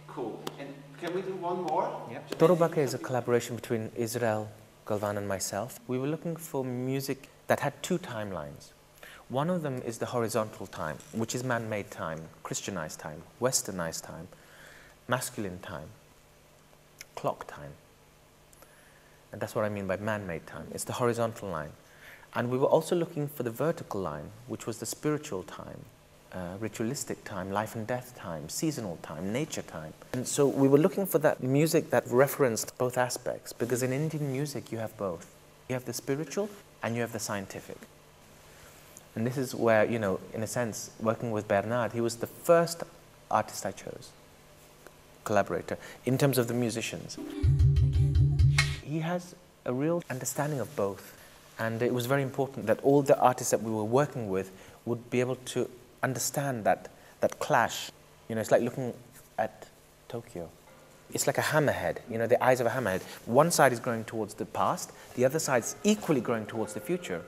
Cool. And can we do one more? Yep. Torobaka is a collaboration between Israel Galvan and myself. We were looking for music that had two timelines. One of them is the horizontal time, which is man-made time, Christianized time, westernized time, masculine time, clock time. And that's what I mean by man-made time. It's the horizontal line. And we were also looking for the vertical line, which was the spiritual time, ritualistic time, life and death time, seasonal time, nature time. And so we were looking for that music that referenced both aspects, because in Indian music you have both. You have the spiritual and you have the scientific. And this is where, you know, in a sense, working with Bernhard, he was the first artist I chose, collaborator, in terms of the musicians. He has a real understanding of both. And it was very important that all the artists that we were working with would be able to understand that clash. You know, it's like looking at Tokyo. It's like a hammerhead, you know, the eyes of a hammerhead. One side is going towards the past, the other side is equally going towards the future.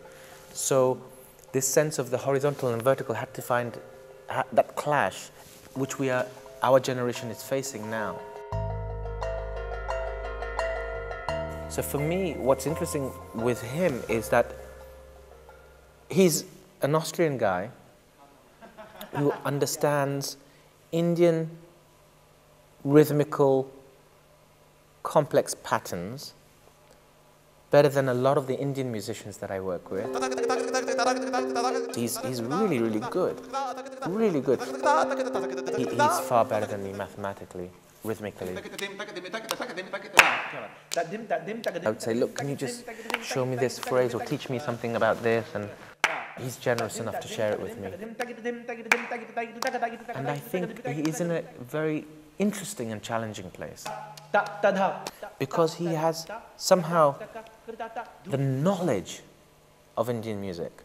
So this sense of the horizontal and vertical had to find that clash, which our generation is facing now. So for me, what's interesting with him is that he's an Austrian guy who understands Indian rhythmical, complex patterns better than a lot of the Indian musicians that I work with. He's really, really good. Really good. He's far better than me mathematically, rhythmically. I would say, look, can you just show me this phrase or teach me something about this? And he's generous enough to share it with me. And I think he is in a very interesting and challenging place, because he has somehow the knowledge of Indian music,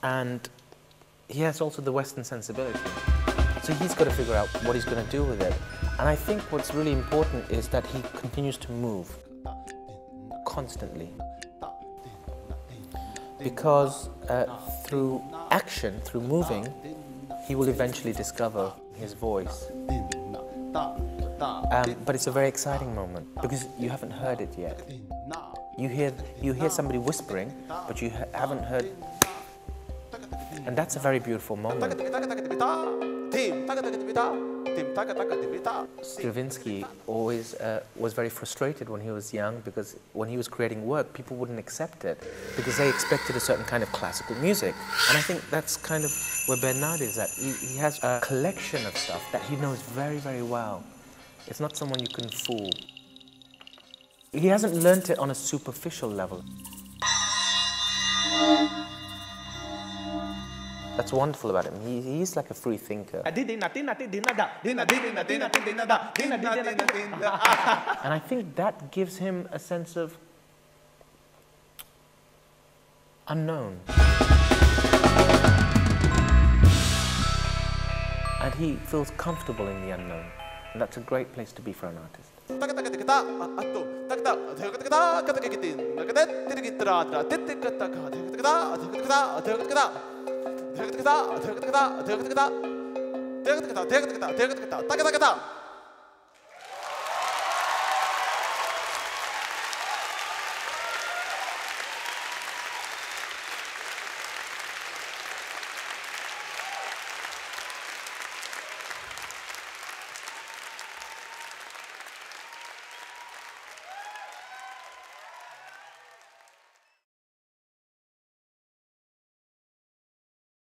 and he has also the Western sensibility. So he's got to figure out what he's going to do with it. And I think what's really important is that he continues to move constantly, because through action, through moving, he will eventually discover his voice. But it's a very exciting moment, because you haven't heard it yet. You hear somebody whispering, but you haven't heard. And that's a very beautiful moment. Stravinsky always was very frustrated when he was young, because when he was creating work, people wouldn't accept it because they expected a certain kind of classical music. And I think that's kind of where Bernhard is at. He has a collection of stuff that he knows very, very well. It's not someone you can fool. He hasn't learnt it on a superficial level. That's wonderful about him. He's like a free thinker. And I think that gives him a sense of unknown. And he feels comfortable in the unknown. And that's a great place to be for an artist.